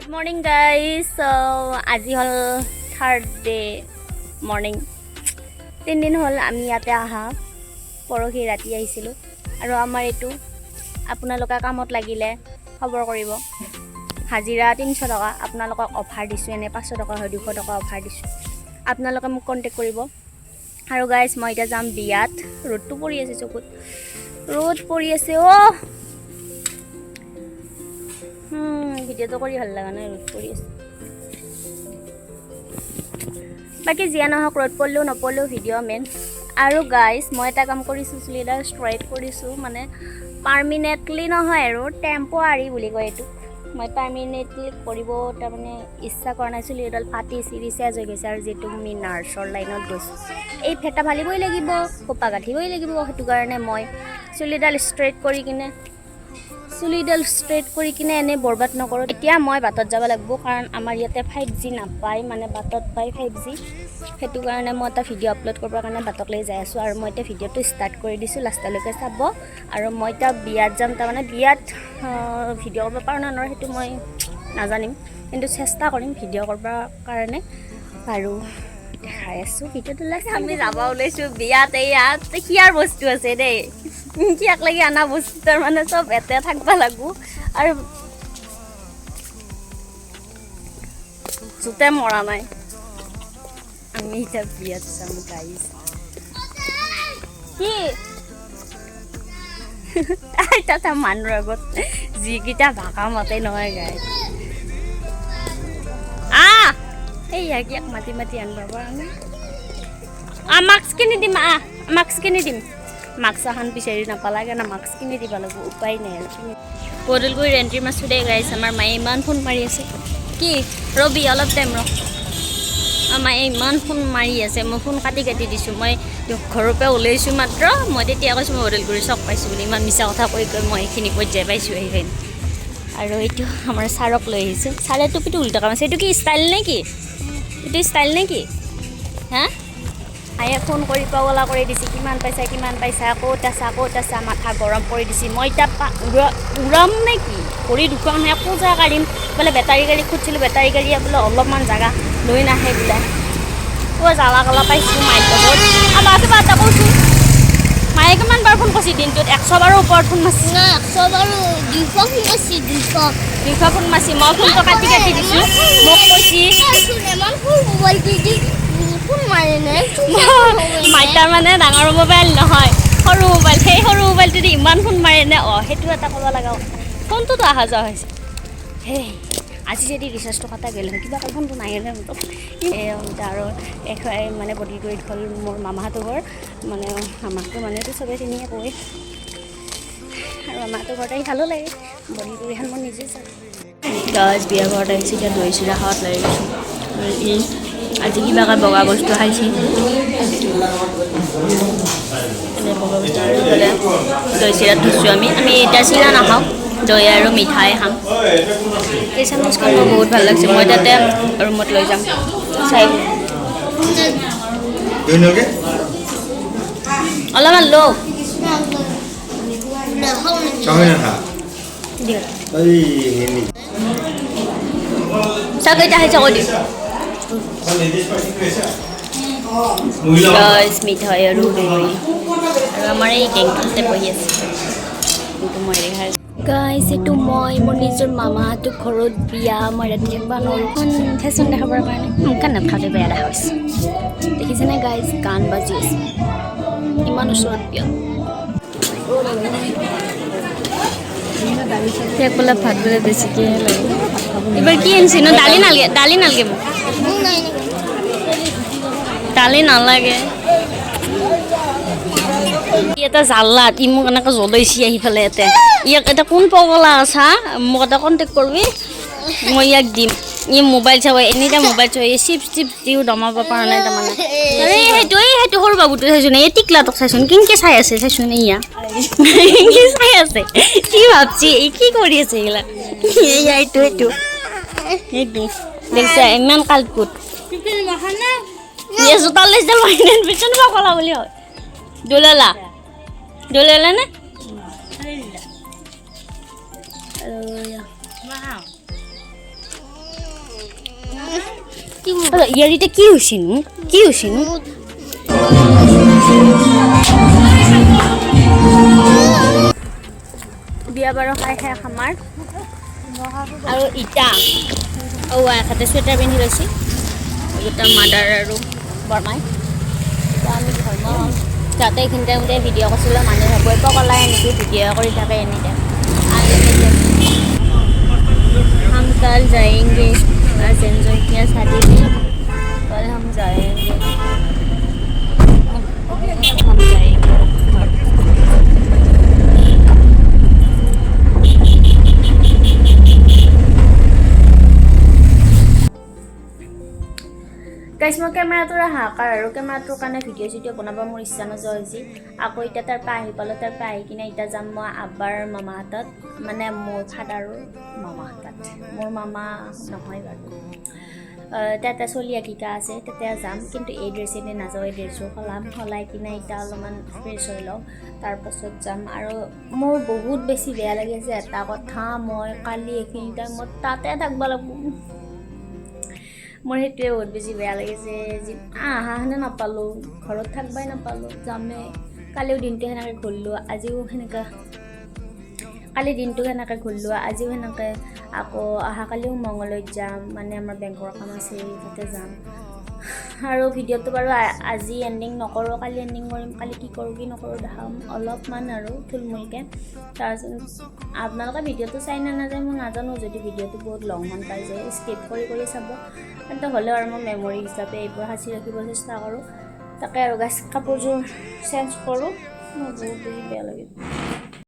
Good morning guys. So আজি হল থাৰ্ডে morning 3 দিন হল আমি ইয়াতে আহা পৰহি ৰাতি আহিছিলো আৰু আমাৰ এটো আপোনালোকে কামত লাগিলে খবৰ কৰিব হাজিৰা 300 টকা আপোনালোকক অফাৰ দিছো এনে 500 টকা হয় 200 টকা অফাৰ দিছো আপোনালোকে মোক কন্টাক্ট কৰিব আৰু গাইস মই এটা যাম বিয়াত ৰ'দটো পৰি আছে চকুত ৰ'দ পৰি আছে ও ভিডিও তো কৰি ভাল লাগা নাই ৰ'দ পৰি আছে বাকি জিয়া নহক ৰ'দ পৰলেও নপৰলেও ভিডিও মেন আৰু গাইস মই এটা কাম কৰিছো চুলিডাল ষ্ট্ৰেট কৰিছো মানে পাৰ্মানেন্টলি নহয় আৰু টেম্পোৰাৰি বুলি কয় এটো মই পাৰ্মানেন্টলি কৰিব তা মানে ইচ্ছা কৰা নাই চুলিডাল ফাটি চিৰিছেজ হৈ গৈছে আৰু যেটো আমি নাৰ্ছৰ লাইনত গৈছো এই ফেটা ভালিবই লাগিব কোপা গাঠিবই লাগিব হেতু কাৰণে মই চুলিডাল ষ্ট্ৰেট কৰি কিনে এনে বৰবাদ নকৰো এতিয়া মই বাটত যাব লাগিব কাৰণ আমাৰ ইয়াতে 5G নাপায় মানে বাটত পাই 5G হেতু কাৰণে মই এটা ভিডিও আপলোড কৰিব কাৰণে বাটক লৈ যাই আছো আৰু মই এটা ভিডিওটো ষ্টাৰ্ট কৰি দিছো লাষ্টলৈকে চাব আৰু মই এটা বিয়াত যাম তা মানে বিয়াত ভিডিও কৰিব পাৰো না নৰে হেতু মই নাজানিম কিন্তু চেষ্টা কৰিম ভিডিও কৰিব কাৰণে আৰু দেখাই আছো ভিডিওটো লাষ্ট আমি যাবা ওলাইছো বিয়াত ইয়াত কিয়াৰ বস্তু আছে দেই কিয়াক লাগি আনা বস্তুৰ মানে সব এতে থাকবা লাগু আৰু জুতে মৰা নাই আমি এটা বিয়াত যাম গাইস কি এটা মানুহৰ আগত যিকিটা ভাষা মতে নহয় গাইস এই ইয়াক মাতি আনবা পাৰা মাস্ক কিনি দিম মাস্ক কিনি দিম মাস্ক এখন বিচাৰি নাপালাগে না মাস্ক কিনি দিবা লাগব উপায় নাই আৰু বদলগুৰি এন্ট্ৰি মাছো দে গাইছ আমাৰ মায়ে ইমান ফোন মাৰি আছে কি ৰবি অলপ টাইম ৰ আমাৰ ইমান ফোন মাৰি আছে মই ফোন কাটি দিছো মই ঘৰৰ পৰা ওলাইছো মাত্ৰ মই তেতিয়া কৈছো মই বদলগুৰি চক পাইছো বুলি ইমান মিছা কথা কৈ মই এইখিনি পৰ্যায় পাইছো আহিন আৰু এইটো আমাৰ সাৰক লৈ আহিছো সাৰে টুপিটো উল্টা কাম আছে এইটো কি ষ্টাইল নে কি এইটো ষ্টাইল নে কি হা আয়া ফোন কৰি পাগলা কৰি দিছি কিমান পাইছা ক'ত আছা মাথা গৰম কৰি দিছি মই তা উৰাম নে কি কৰি দুখন একো জাগা কাঢ়িম বোলে বেটাৰী গাড়ী খুজিছিলো বেটাৰী গাড়ী বোলে অলপমান জাগা লৈ নাহে বোলে ও জ্বালা কালা পাইছো মাইক বহুত আবাকে বাটা কৈছো মায়ে কিমান বাৰ ফোন কৰিছি দিনটোত 100 বাৰৰ ওপৰত ফোন মাৰছি না 100 বাৰ 200 ফোন মাৰছি 200 ফোন মাৰছি মই ফোনটো কাটি দিছো মোক কৈছি এমান ফুল মোবাইল দি ফোন মাৰে নে মাইটাৰ মানে ডাঙৰ মোবাইল নহয় সৰু মোবাইল সেই সৰু মোবাইলটো দি ইমান ফোন মাৰে নে হেতু এটা ক'ব লাগা ফোনটো তো আহা যোৱা হৈছে হে আজি যদি ৰিচাৰ্জটো কটা গেল কিবা ফোনটো নাই নে আৰু মানে বডি কৰি হ'ল মোৰ মামাহঁতৰ ঘৰ মানে আমাকতো মানেতো চবে চিনিয়ে কয় আৰু আমাৰতো ঘৰতে ভালো লাগে বডি কৰি মই নিজে চাওঁ গাছ বিয়া ঘৰত আহিছে এতিয়া দৈ চিৰা খাওয়াত লাগি গৈছোঁ আজি কিবা বগা বস্তু খাইছি এনে বগা বস্তু আৰু গ'লে দৈ চিৰা থৈছোঁ আমি এতিয়া চিৰা নাখাওঁ দৈ আৰু মিঠাই খাম এই চামুচখন মোৰ বহুত ভাল লাগিছে মই তাতে ৰুমত লৈ যাম চাই অলপমান ল চাহ কেইটা খাইছা কৈ দিম গাইছ মিঠাই আৰু দৈ আৰু আমাৰ এই টেংকিতে বহি আছে কিন্তু মই দেখাই গাইছ এইটো মই মোৰ নিজৰ মামাহঁতৰ ঘৰত বিয়া মই ৰাতি থাকিব নোৱাৰোঁ ফেশ্বন দেখাবৰ কাৰণে কাণত খাওঁতে বেয়া দেখা হৈছে দেখিছেনে গাইছ গান বাজি আছে ইমান ওচৰত বিয়া বোলে ভাত বোলে বেছিকৈ লাগে এইবাৰ কি আনিছে ন দালি নালাগে মোক দালি নালাগে এটা জাল্লাত ই মোক এনেকৈ জ্বলাইছি আহি পেলাই ইয়াক এটা কোন পগলা আছা মোক এটা কণ্টেক্ট কৰিবি মই ইয়াক দিম ই মোবাইল চাব এনিটাইম মোবাইল চাব এই চিপছ দিও দমাব পৰা নাই তাৰমানে সেইটো সৰু বাবুটো চাইছোন এই টিকলাটোক চাইছোন কিনকে চাই আছে চাইছোন ইয়া কি চাই আছে কি ভাবছি এই কি কৰি আছে এইগিলা এইটো দেখিছা ইমান কালকুট জোতা লৈছে পিছন পগলা বুলি হয় দোলালা নে ইয়াৰিতে কি হৈছিনো বিয়া বাৰু খাই শেষ আমাৰ আৰু ইটা এখেতে চুৱেটাৰ পিন্ধি লৈছে এইকেইটা মাদাৰ আৰু বৰমাই আমি ধৰ্ম যাতে এইখিনিতে ভিডিঅ' কৰিছিলোঁ মানুহে ভাবই পগলাই এনেকৈ ভিডিঅ' কৰি থাকে এনিটাইম हम कल जाएंगे सेंजो की शादी में कल हम जाएंगे গাইছ মই কেমেৰাটোৰ হাহাকাৰ আৰু কেমেৰাটোৰ কাৰণে ভিডিঅ' বনাব মোৰ ইচ্ছা নোযোৱা হৈছে আকৌ এতিয়া তাৰ পৰা আহি পালোঁ তাৰ পৰা আহি কিনে এতিয়া যাম মই আব্বাৰ মামাহঁতত মানে মোৰ ফাদাৰৰ মামাহঁতত মোৰ মামা নহয় বাৰু তাতে চলি আকিকা আছে তাতে যাম কিন্তু এই ড্ৰেছেদি নাযাওঁ এই ড্ৰেছযোৰ সলাই কিনে এতিয়া অলপমান ফ্ৰেছ হৈ লওঁ তাৰপাছত যাম আৰু মোৰ বহুত বেছি বেয়া লাগি আছে এটা কথা মই কালি এইখিনি টাইমত তাতে থাকিব লাগিব মোৰ সেইটোৱে বহুত বেছি বেয়া লাগিছে আহাহেনে নাপালোঁ ঘৰত থাকিবই নাপালোঁ যামে কালিও দিনটো সেনেকৈ ঘূৰিলোঁ আজিও সেনেকৈ কালি দিনটো সেনেকৈ ঘূৰিলোঁ আজিও সেনেকৈ আকৌ অহাকালিও মংগলদৈত যাম মানে আমাৰ বেংকৰ কাম আছে তাতে যাম আৰু ভিডিঅ'টো বাৰু আজি এণ্ডিং নকৰোঁ কালি এণ্ডিং কৰিম কালি কি কৰোঁ কি নকৰোঁ দেখাম অলপমান আৰু থুলমূলকৈ তাৰপিছত আপোনালোকে ভিডিঅ'টো চাই নাযায় মই নাজানো যদি ভিডিঅ'টো বহুত লং মান পাই যায় স্কিপ কৰি চাব কিন্তু হ'লেও আৰু মই মেমৰি হিচাপে এইবোৰ সাঁচি ৰাখিব চেষ্টা কৰোঁ তাকে আৰু গাইছ কাপোৰযোৰ চেঞ্জ কৰোঁ মোৰ বহুত বেছি বেয়া লাগে